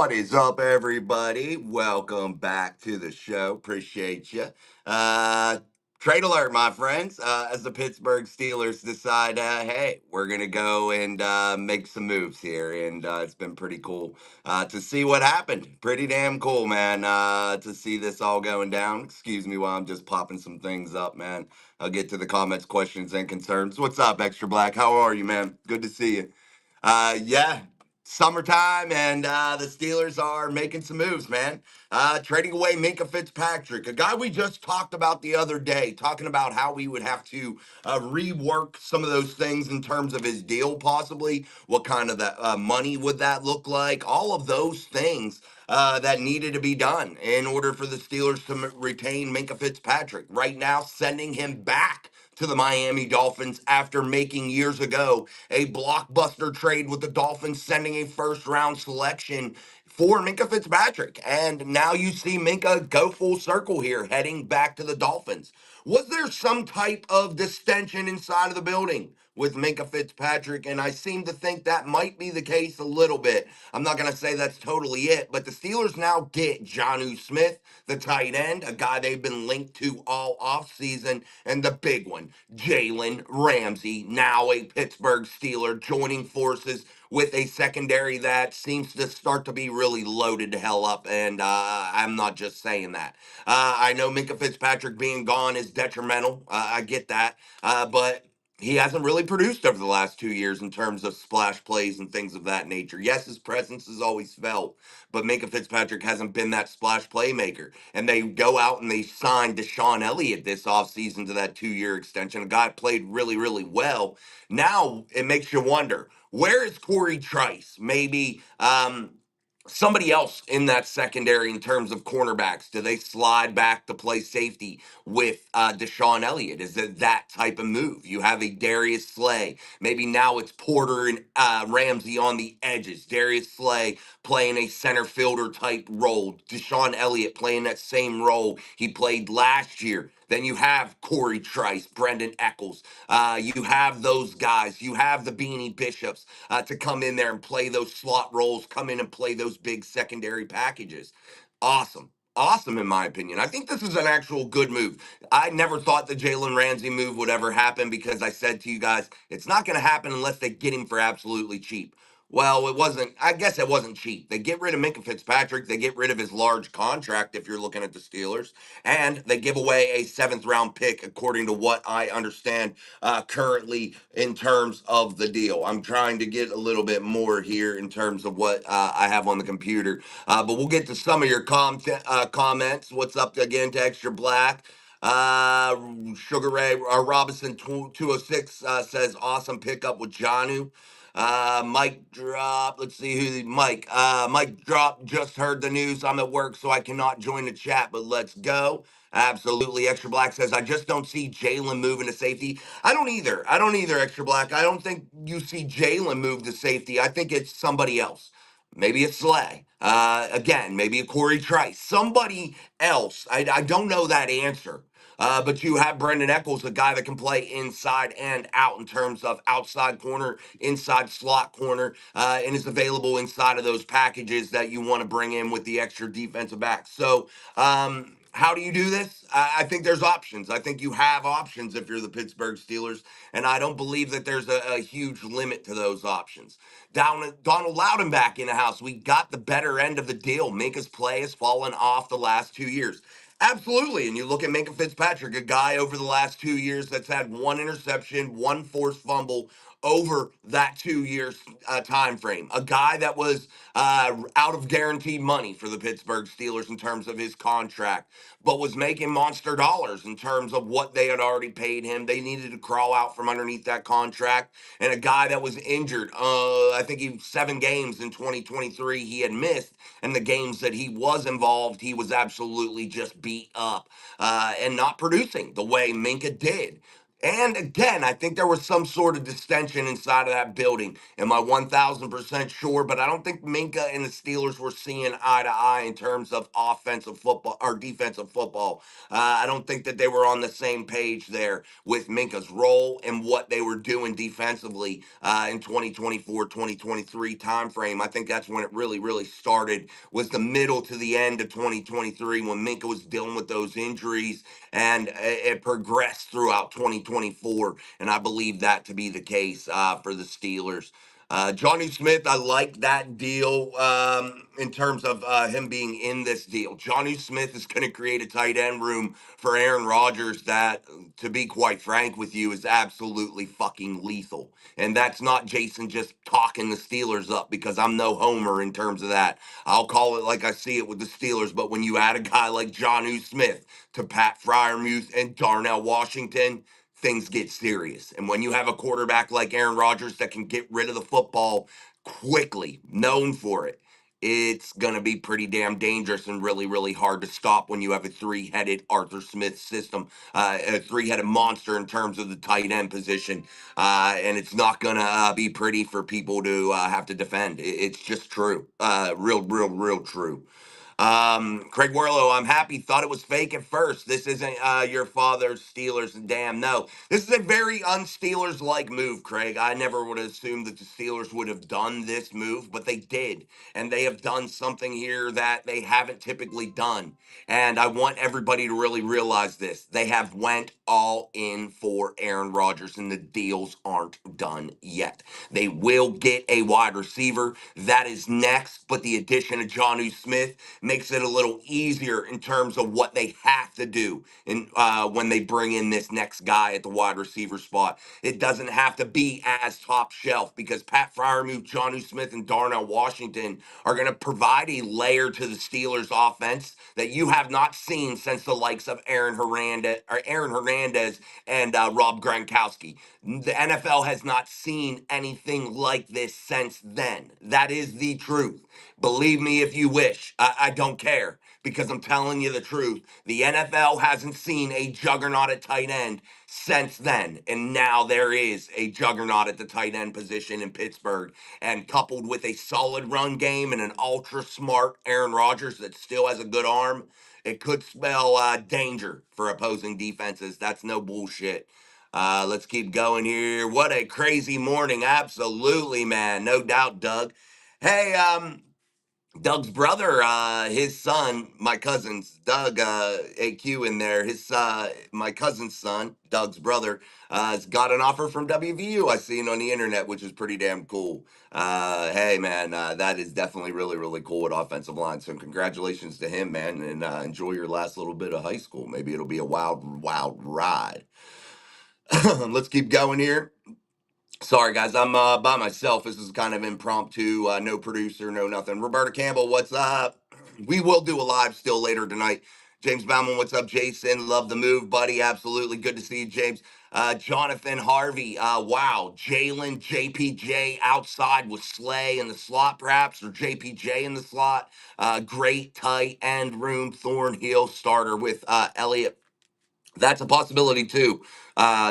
What is up, everybody? Welcome back to the show. Appreciate you. Uh, Trade alert, my friends. As the Pittsburgh Steelers decide, hey, we're gonna go and make some moves here, and it's been pretty cool to see what happened. Pretty damn cool, man. To see this all going down. Excuse me while I'm just popping some things up, man. I'll get to the comments, questions, and concerns. What's up, Extra Black? How are you, man? Good to see you. Yeah, summertime, and the Steelers are making some moves, man. Trading away Minkah Fitzpatrick, a guy we just talked about the other day, talking about how we would have to rework some of those things in terms of his deal, possibly. What kind of that money would that look like? All of those things. That needed to be done in order for the Steelers to retain Minkah Fitzpatrick. Right now, sending him back to the Miami Dolphins after making years ago a blockbuster trade with the Dolphins, sending a first round selection for Minkah Fitzpatrick. And now you see Minkah go full circle here, heading back to the Dolphins. Was there some type of distension inside of the building with Minkah Fitzpatrick? And I seem to think that might be the case a little bit. I'm not going to say that's totally it, but the Steelers now get Jonnu Smith, the tight end, a guy they've been linked to all offseason, and the big one, Jalen Ramsey, now a Pittsburgh Steeler, joining forces with a secondary that seems to start to be really loaded to hell up. And I'm not just saying that. I know Minkah Fitzpatrick being gone is detrimental. I get that. But he hasn't really produced over the last 2 years in terms of splash plays and things of that nature. Yes, his presence is always felt, but Minkah Fitzpatrick hasn't been that splash playmaker. And they go out and they sign Deshaun Elliott this offseason to that 2 year extension. A guy played really, really well. Now it makes you wonder, where is Corey Trice? Maybe somebody else in that secondary in terms of cornerbacks. Do they slide back to play safety with Deshaun Elliott? Is it that type of move? You have a Darius Slay. Maybe now it's Porter and Ramsey on the edges. Darius Slay playing a center fielder type role. Deshaun Elliott playing that same role he played last year. Then you have Corey Trice, Brendan Eccles. You have those guys. You have the Beanie Bishops to come in there and play those slot roles, come in and play those big secondary packages. Awesome. Awesome, in my opinion. I think this is an actual good move. I never thought the Jalen Ramsey move would ever happen because I said to you guys, it's not going to happen unless they get him for absolutely cheap. Well, it wasn't, I guess it wasn't cheap. They get rid of Minkah Fitzpatrick. They get rid of his large contract if you're looking at the Steelers. And they give away a seventh round pick, according to what I understand currently in terms of the deal. I'm trying to get a little bit more here in terms of what I have on the computer. But we'll get to some of your comments. What's up again to Extra Black? Sugar Ray Robinson 206 says awesome pickup with Janu. Mike Drop. Let's see who Mike. Mike Drop just heard the news. I'm at work, so I cannot join the chat, but let's go. Absolutely. Extra Black says, I just don't see Jalen moving to safety. I don't either. I don't either, Extra Black. I don't think you see Jalen move to safety. I think it's somebody else. Maybe it's Slay. Again, maybe a Corey Trice. Somebody else. I don't know that answer. But you have Brendan Eccles, a guy that can play inside and out in terms of outside corner, inside slot corner, and is available inside of those packages that you want to bring in with the extra defensive back. So, how do you do this? I think there's options. I think you have options if you're the Pittsburgh Steelers, and I don't believe that there's a huge limit to those options. Donald Loudon back in the house. We got the better end of the deal. Minkah's play has fallen off the last 2 years. Absolutely. And you look at Minkah Fitzpatrick, a guy over the last 2 years that's had one interception, one forced fumble over that 2 years time frame. A guy that was out of guaranteed money for the Pittsburgh Steelers in terms of his contract, but was making monster dollars in terms of what they had already paid him. They needed to crawl out from underneath that contract. And a guy that was injured, I think 7 games in 2023 he had missed. And the games that he was involved, he was absolutely just beat up and not producing the way Minkah did. And again, I think there was some sort of distension inside of that building. Am I 1000% sure? But I don't think Minkah and the Steelers were seeing eye to eye in terms of offensive football or defensive football. I don't think that they were on the same page there with Minkah's role and what they were doing defensively in 2024, 2023 timeframe. I think that's when it really, really started, was the middle to the end of 2023 when Minkah was dealing with those injuries, and it progressed throughout 2024, and I believe that to be the case for the Steelers. Johnny Smith, I like that deal in terms of him being in this deal. Johnny Smith is going to create a tight end room for Aaron Rodgers that, to be quite frank with you, is absolutely fucking lethal. And that's not Jason just talking the Steelers up, because I'm no homer in terms of that. I'll call it like I see it with the Steelers. But when you add a guy like Johnny Smith to Pat Fryermuth and Darnell Washington, things get serious. And when you have a quarterback like Aaron Rodgers that can get rid of the football quickly, known for it, it's going to be pretty damn dangerous and really, really hard to stop when you have a three-headed Arthur Smith system, a three-headed monster in terms of the tight end position. And it's not going to be pretty for people to have to defend. It's just true. Real, real, real true. Craig Warlow, I'm happy. Thought it was fake at first. This isn't your father's Steelers. Damn, no. This is a very un-Steelers like move, Craig. I never would have assumed that the Steelers would have done this move, but they did. And they have done something here that they haven't typically done. And I want everybody to really realize this. They have went all in for Aaron Rodgers, and the deals aren't done yet. They will get a wide receiver. That is next, but the addition of Jonnu Smith makes it a little easier in terms of what they have to do when they bring in this next guy at the wide receiver spot. It doesn't have to be as top shelf, because Pat Fryermuth, Jonnu Smith, and Darnell Washington are going to provide a layer to the Steelers offense that you have not seen since the likes of Aaron Hernandez and Rob Gronkowski. The NFL has not seen anything like this since then. That is the truth. Believe me if you wish. I don't care, because I'm telling you the truth. The NFL hasn't seen a juggernaut at tight end since then. And now there is a juggernaut at the tight end position in Pittsburgh. And coupled with a solid run game and an ultra smart Aaron Rodgers that still has a good arm, it could spell danger for opposing defenses. That's no bullshit. Let's keep going here. What a crazy morning. Absolutely, man. No doubt, Doug. Hey, Doug's brother, his son, my cousin's Doug, AQ in there. My cousin's son, Doug's brother, has got an offer from WVU. I seen on the internet, which is pretty damn cool. Hey man, that is definitely really, really cool at offensive line. So congratulations to him, man, and enjoy your last little bit of high school. Maybe it'll be a wild, wild ride. Let's keep going here. Sorry, guys, I'm by myself. This is kind of impromptu. No producer, no nothing. Roberta Campbell, what's up? We will do a live still later tonight. James Bauman, what's up? Jason, love the move, buddy. Absolutely. Good to see you, James. Jonathan Harvey, wow. Jalen, JPJ outside with Slay in the slot, perhaps, or JPJ in the slot. Great tight end room. Thornhill starter with Elliott. That's a possibility too,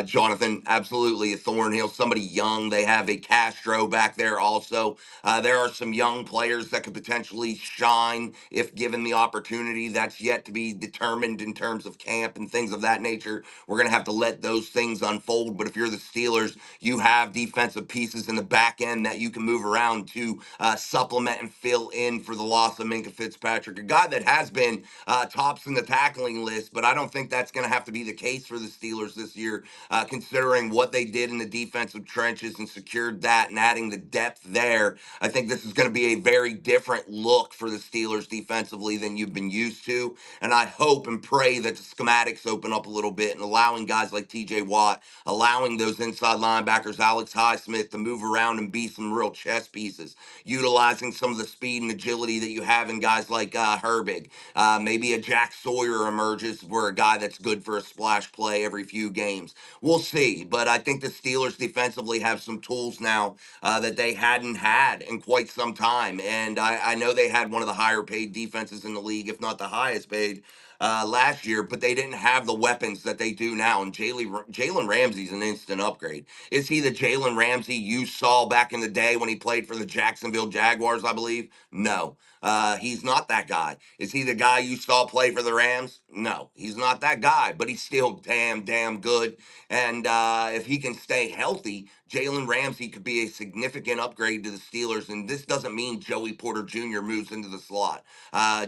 Jonathan. Absolutely, a Thornhill, somebody young. They have a Castro back there also. There are some young players that could potentially shine if given the opportunity. That's yet to be determined in terms of camp and things of that nature. We're going to have to let those things unfold. But if you're the Steelers, you have defensive pieces in the back end that you can move around to supplement and fill in for the loss of Minkah Fitzpatrick, a guy that has been tops in the tackling list, but I don't think that's going to have to be the case for the Steelers this year, considering what they did in the defensive trenches and secured that and adding the depth there. I think this is going to be a very different look for the Steelers defensively than you've been used to, and I hope and pray that the schematics open up a little bit and allowing guys like TJ Watt, allowing those inside linebackers, Alex Highsmith, to move around and be some real chess pieces, utilizing some of the speed and agility that you have in guys like Herbig. Maybe a Jack Sawyer emerges for a guy that's good for a splash play every few games. We'll see. But I think the Steelers defensively have some tools now that they hadn't had in quite some time. And I know they had one of the higher paid defenses in the league, if not the highest paid. last year, but they didn't have the weapons that they do now. And Jalen Ramsey's an instant upgrade. Is he the Jalen Ramsey you saw back in the day when he played for the Jacksonville Jaguars, I believe? No. He's not that guy. Is he the guy you saw play for the Rams? No, he's not that guy, but he's still damn good. And if he can stay healthy, Jalen Ramsey could be a significant upgrade to the Steelers. And this doesn't mean Joey Porter Jr. moves into the slot.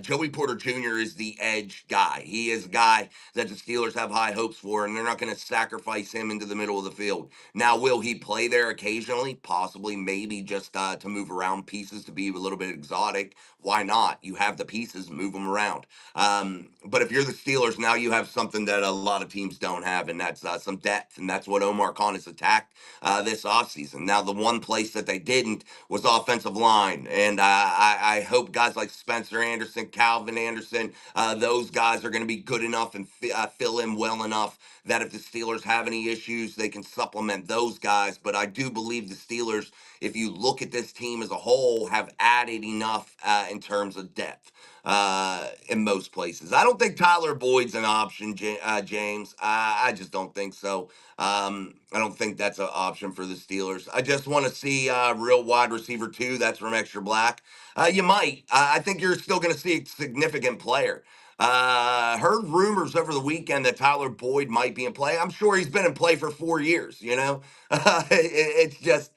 Joey Porter Jr. is the edge guy. He is a guy that the Steelers have high hopes for, and they're not going to sacrifice him into the middle of the field. Now, will he play there occasionally? Possibly, maybe just to move around pieces to be a little bit exotic. Why not? You have the pieces, move them around. But if you're the Steelers, now you have something that a lot of teams don't have, and that's some depth, and that's what Omar Khan has attacked this offseason. Now, the one place that they didn't was offensive line, and I hope guys like Spencer Anderson, Calvin Anderson, those guys are going to be good enough and fill in well enough that if the Steelers have any issues, they can supplement those guys. But I do believe the Steelers, if you look at this team as a whole, have added enough in terms of depth in most places. I don't think Tyler Boyd's an option, James. I just don't think so. I don't think that's an option for the Steelers. I just want to see real wide receiver two. That's from Extra Black. You might. I think you're still going to see a significant player. Heard rumors over the weekend that Tyler Boyd might be in play. I'm sure he's been in play for 4 years. It's just,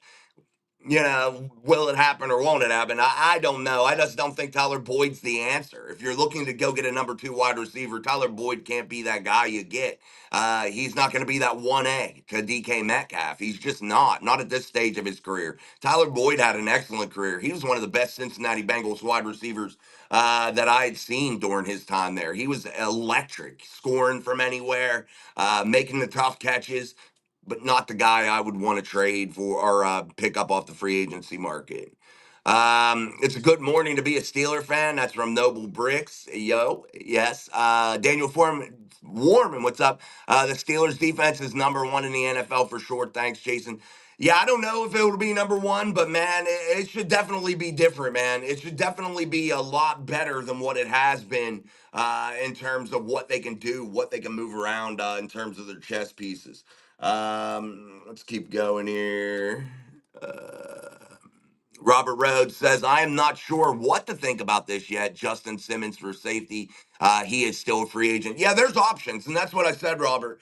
will it happen or won't it happen? I don't know. I just don't think Tyler Boyd's the answer. If you're looking to go get a number two wide receiver, Tyler Boyd can't be that guy you get. He's not going to be that 1A to DK Metcalf. He's just not at this stage of his career. Tyler Boyd had an excellent career. He was one of the best Cincinnati Bengals wide receivers that I had seen during his time there. He was electric, scoring from anywhere, making the tough catches, but not the guy I would want to trade for or pick up off the free agency market. It's a good morning to be a Steeler fan. That's from Noble Bricks. Yo, yes. Daniel Warman, what's up? The Steelers defense is number one in the NFL for sure. Thanks, Jason. Yeah, I don't know if it will be number one, but man, it should definitely be different, man. It should definitely be a lot better than what it has been in terms of what they can do, what they can move around in terms of their chess pieces. Let's keep going here. Robert Rhodes says, I am not sure what to think about this yet. Justin Simmons for safety. He is still a free agent. Yeah, there's options. And that's what I said, Robert.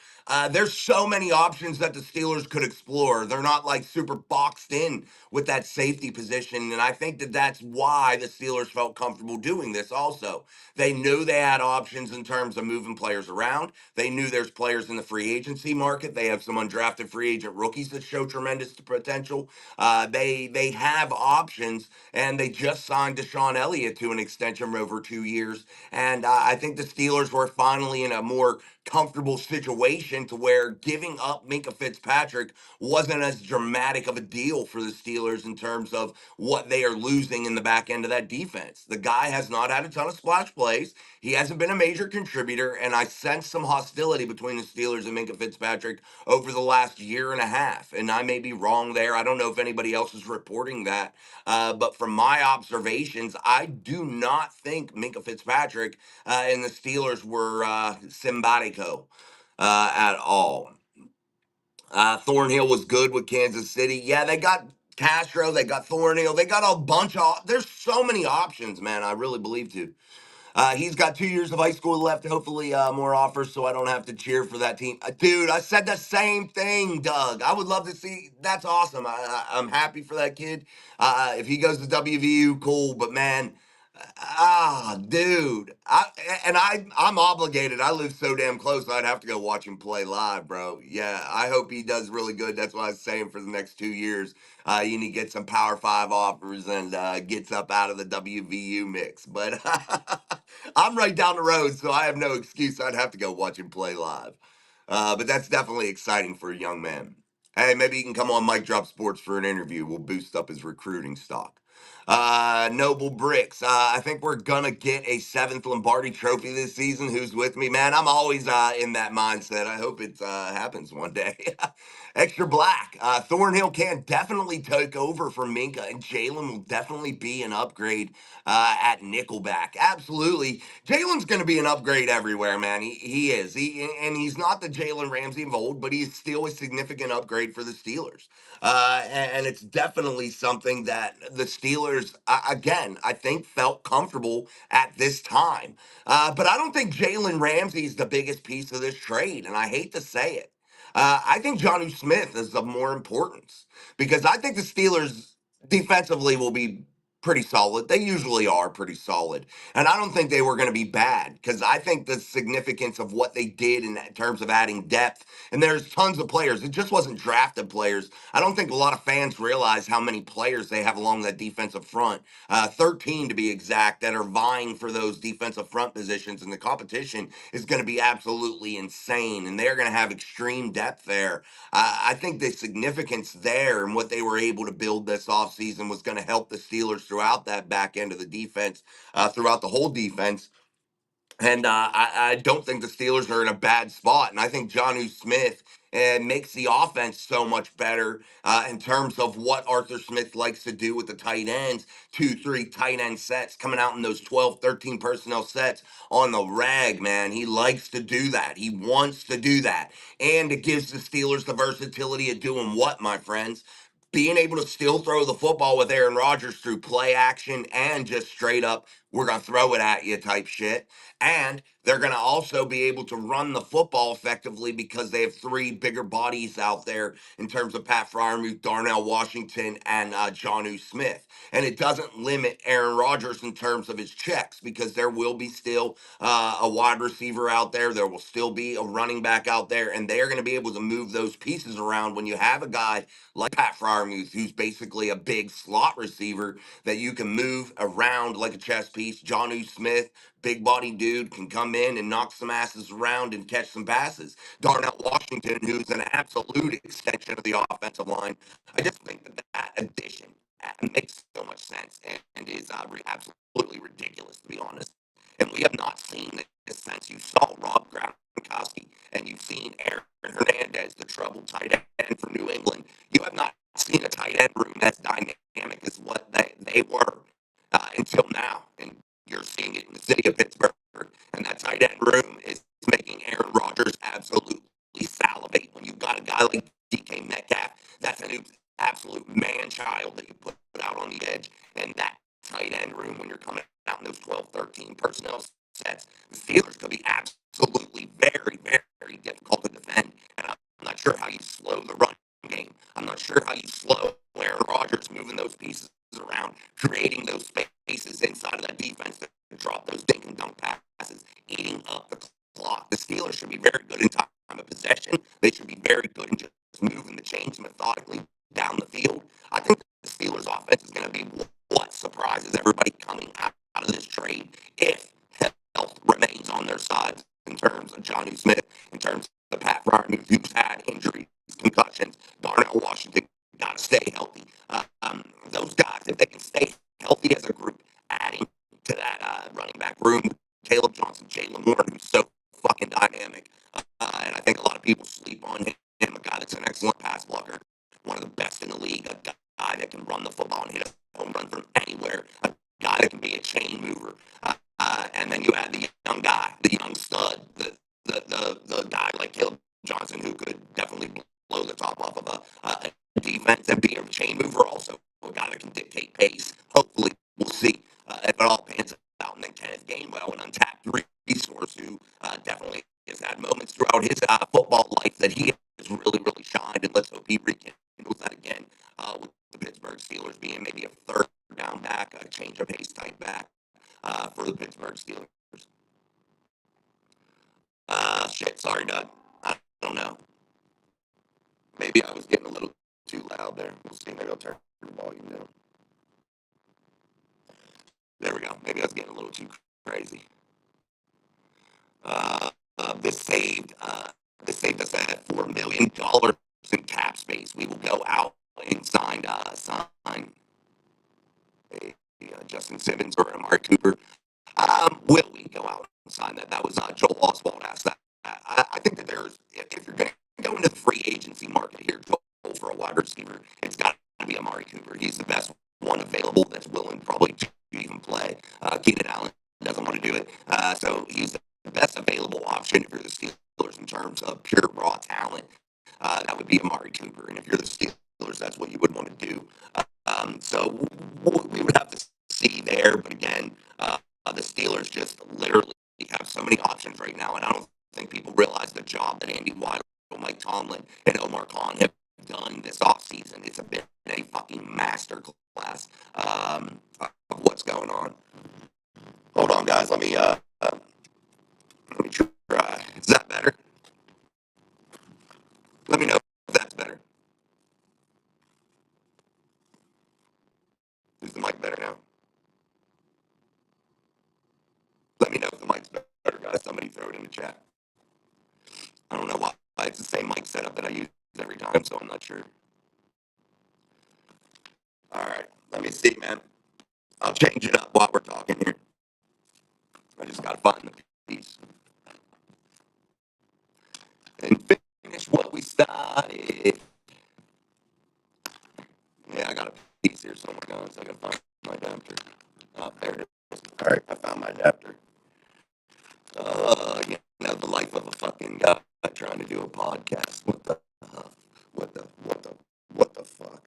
There's so many options that the Steelers could explore. They're not like super boxed in with that safety position. And I think that that's why the Steelers felt comfortable doing this also. They knew they had options in terms of moving players around. They knew there's players in the free agency market. They have some undrafted free agent rookies that show tremendous potential. They have options, and they just signed Deshaun Elliott to an extension over 2 years. And I think the Steelers were finally in a more comfortable situation to where giving up Minkah Fitzpatrick wasn't as dramatic of a deal for the Steelers in terms of what they are losing in the back end of that defense. The guy has not had a ton of splash plays. He hasn't been a major contributor, and I sense some hostility between the Steelers and Minkah Fitzpatrick over the last year and a half. And I may be wrong there. I don't know if anybody else is reporting that. But from my observations, I do not think Minkah Fitzpatrick and the Steelers were simpatico at all. Thornhill was good with Kansas City. Yeah, they got Castro, they got Thornhill, they got a bunch of. There's so many options, man. I really believe to. He's got 2 years of high school left. Hopefully, more offers, so I don't have to cheer for that team. Dude, I said the same thing, Doug. I would love to see. That's awesome. I'm happy for that kid. If he goes to WVU, cool. But man, dude, I'm obligated. I live so damn close. I'd have to go watch him play live, bro. Yeah, I hope he does really good. That's what I was saying for the next 2 years. You need to get some Power Five offers and gets up out of the WVU mix. But I'm right down the road, so I have no excuse. I'd have to go watch him play live. But that's definitely exciting for a young man. Hey, maybe he can come on Mike Drop Sports for an interview. We'll boost up his recruiting stock. Noble Bricks. I think we're gonna get a seventh Lombardi Trophy this season. Who's with me, man? I'm always in that mindset. I hope it happens one day. Extra Black. Thornhill can definitely take over for Minkah, and Jalen will definitely be an upgrade at Nickelback. Absolutely, Jalen's going to be an upgrade everywhere, man. He is. And he's not the Jalen Ramsey of old, but he's still a significant upgrade for the Steelers. And it's definitely something that the Steelers, again, I think felt comfortable at this time. But I don't think Jalen Ramsey is the biggest piece of this trade, and I hate to say it. I think Jonnu Smith is of more importance because I think the Steelers defensively will be pretty solid. They usually are pretty solid. And I don't think they were going to be bad because I think the significance of what they did in terms of adding depth, and there's tons of players. It just wasn't drafted players. I don't think a lot of fans realize how many players they have along that defensive front. 13 to be exact, that are vying for those defensive front positions. And the competition is going to be absolutely insane. And they're going to have extreme depth there. I think the significance there and what they were able to build this offseason was going to help the Steelers throughout that back end of the defense, throughout the whole defense. And I don't think the Steelers are in a bad spot. And I think Jonnu Smith makes the offense so much better in terms of what Arthur Smith likes to do with the tight ends. 2, 3 tight end sets coming out in those 12, 13 personnel sets on the rag, man. He likes to do that. He wants to do that. And it gives the Steelers the versatility of doing what, my friends? Being able to still throw the football with Aaron Rodgers through play action and just straight up, we're going to throw it at you type shit. And they're going to also be able to run the football effectively because they have three bigger bodies out there in terms of Pat Fryermuth, Darnell Washington, and Jonnu Smith. And it doesn't limit Aaron Rodgers in terms of his checks because there will be still a wide receiver out there. There will still be a running back out there. And they're going to be able to move those pieces around when you have a guy like Pat Fryermuth, who's basically a big slot receiver that you can move around like a chess piece. Jonnu Smith, big body dude, can come in and knock some asses around and catch some passes. Darnell Washington, who's an absolute extension of the offensive line. I just think that addition makes so much sense and is absolutely ridiculous, to be honest. And we have not seen this since you saw Rob Gronkowski and you've seen Aaron Hernandez, the troubled tight end for New England. You have not seen a tight end room that's dynamic as what they were until now. And you're seeing it in the city of Pittsburgh. And that tight end room is making Aaron Rodgers absolutely salivate. When you've got a guy like DK Metcalf, that's an absolute man child that you put out on the edge. And that tight end room, when you're coming out in those 12, 13 personnel sets, the Steelers could be absolutely very, very difficult to defend. And I'm not sure how you slow the run game. I'm not sure how you slow Aaron Rodgers moving those pieces around, creating those spaces inside of that defense to drop those dink and dunk passes, eating up the clock. The Steelers should be very good in time of possession. They should be very good in just moving the chains methodically down the field. I think the Steelers' offense is going to be what surprises everybody coming out of this trade if health remains on their side in terms of Jonnu Smith, in terms of Pat Fryermuth, who's had injuries, concussions. Darnell Washington got to stay healthy. Those guys, if they can stay healthy as a group, adding to that running back room, Caleb Johnson, Jalen Warren, who's so fucking dynamic. And I think a lot of people sleep on him, a guy that's an excellent pass blocker, one of the best in the league, a guy that can run the football and hit a home run from anywhere, a guy that can be a chain mover. And then you add the young guy, the young stud, the guy like Caleb Johnson, who could definitely blow the top off of a defense and be a chain mover also, a guy that can dictate pace. Hopefully, we'll see if it all pans out. And then Kenneth Gainwell, an untapped resource who definitely has had moments throughout his football life that he has really, really shined. And let's hope he rekindles that again with the Pittsburgh Steelers being maybe a third down back, a change of pace type back for the Pittsburgh Steelers. Shit, sorry, Doug. I don't know. Maybe I was getting a little too loud there. We'll see. Maybe I'll turn the volume down. There we go. Maybe I was getting a little too crazy. Uh, this saved us at $4 million in cap space. We will go out and sign Justin Simmons or Amari Cooper. Will we go out and sign that? That was Joel Oswald asked that. I think that if you're going to go into the free agency market here, Joel, for a wide receiver, it's got to be Amari Cooper. He's the best one available that's willing probably to even play. Keenan Allen doesn't want to do it. So he's the best available option if you're the Steelers in terms of pure raw talent. That would be Amari Cooper. And if you're the Steelers, that's what you would want to do. So we would have to see there. But again, the Steelers just literally have so many options right now, and I don't think people realize the job that Andy White, Mike Tomlin, and Omar Khan have done this offseason. It's been a fucking masterclass of what's going on. Hold on, guys. Let me try. Is that better? Let me know if that's better. Is the mic better now? Let me know if the mic's better, guys. Somebody throw it in the chat. I don't know why it's the same mic setup that I use every time, so I'm not sure. All right, let me see, man. I'll change it up while we're talking here. I just gotta find the piece and finish what we started. Yeah, I got a piece here somewhere, guys. I gotta find my adapter. Oh, there it is. All right, I found my adapter. The life of a fucking guy trying to do a podcast. What the, what the fuck?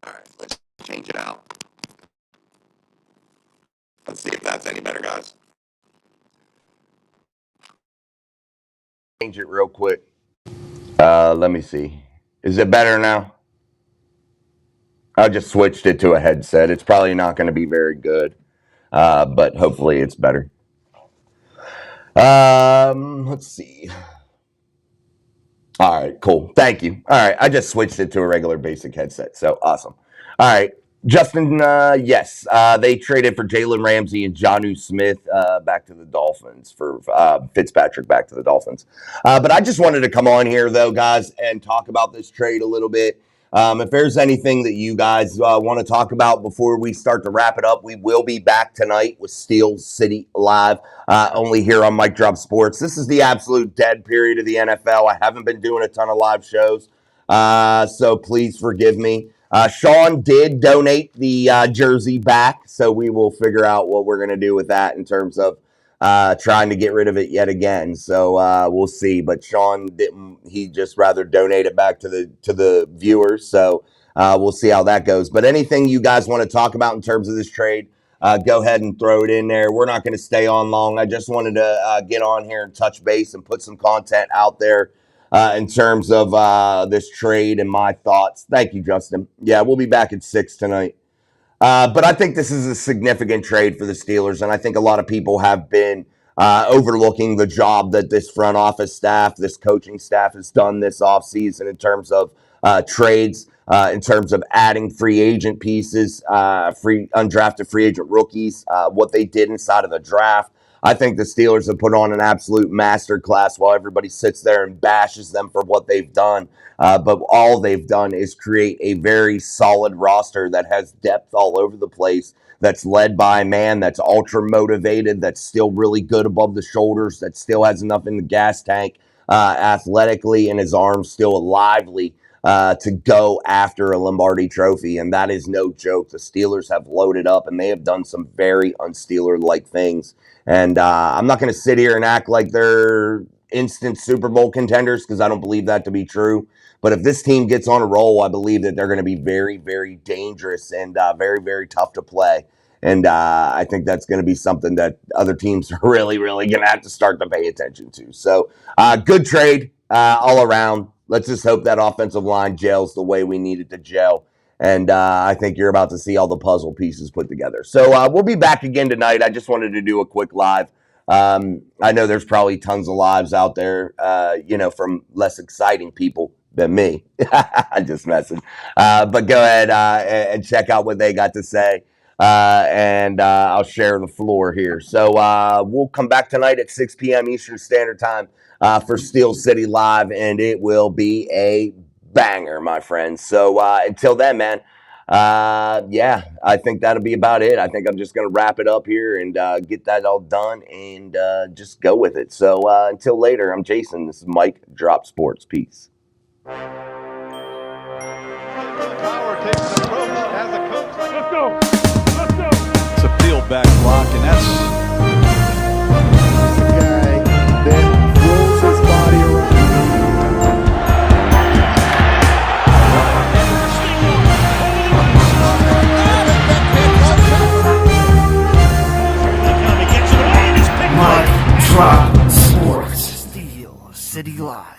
All right, let's change it out. Let's see if that's any better, guys. Change it real quick. Let me see. Is it better now? I just switched it to a headset. It's probably not going to be very good, but hopefully it's better. Let's see. All right, cool. Thank you. All right, I just switched it to a regular basic headset, so awesome. All right, Justin. Yes, they traded for Jalen Ramsey and Jonnu Smith back to the Dolphins for Fitzpatrick back to the Dolphins. But I just wanted to come on here though, guys, and talk about this trade a little bit. If there's anything that you guys want to talk about before we start to wrap it up, we will be back tonight with Steel City Live, only here on Mic Drop Sports. This is the absolute dead period of the NFL. I haven't been doing a ton of live shows, so please forgive me. Sean did donate the jersey back, so we will figure out what we're going to do with that in terms of trying to get rid of it yet again. So we'll see. But Sean didn't. He just rather donate it back to the viewers. So we'll see how that goes. But anything you guys want to talk about in terms of this trade, go ahead and throw it in there. We're not going to stay on long. I just wanted to get on here and touch base and put some content out there in terms of this trade and my thoughts. Thank you, Justin. Yeah, we'll be back at 6 tonight. But I think this is a significant trade for the Steelers, and I think a lot of people have been overlooking the job that this front office staff, this coaching staff has done this offseason in terms of trades, in terms of adding free agent pieces, free undrafted free agent rookies, what they did inside of the draft. I think the Steelers have put on an absolute masterclass while everybody sits there and bashes them for what they've done. But all they've done is create a very solid roster that has depth all over the place, that's led by a man that's ultra motivated, that's still really good above the shoulders, that still has enough in the gas tank athletically, and his arms still lively to go after a Lombardi trophy. And that is no joke. The Steelers have loaded up, and they have done some very unsteeler-like things. And I'm not going to sit here and act like they're instant Super Bowl contenders, because I don't believe that to be true. But if this team gets on a roll, I believe that they're going to be very, very dangerous and very, very tough to play. And I think that's going to be something that other teams are really, really going to have to start to pay attention to. So good trade all around. Let's just hope that offensive line gels the way we need it to gel. And I think you're about to see all the puzzle pieces put together. So we'll be back again tonight. I just wanted to do a quick live. I know there's probably tons of lives out there, from less exciting people than me. I'm just messing. But go ahead and check out what they got to say. And I'll share the floor here. So we'll come back tonight at 6 p.m. Eastern Standard Time for Steel City Live, and it will be a banger, my friends. So until then, man, yeah, I think that'll be about it. I think I'm just going to wrap it up here and get that all done and just go with it. So until later, I'm Jason. This is Mike, Drop Sports. Peace. Power takes an approach as a coach. Let's go. Let's go. It's a field back block, and that's the guy that throws his body around. Mike Drop Sports. Steel City Live.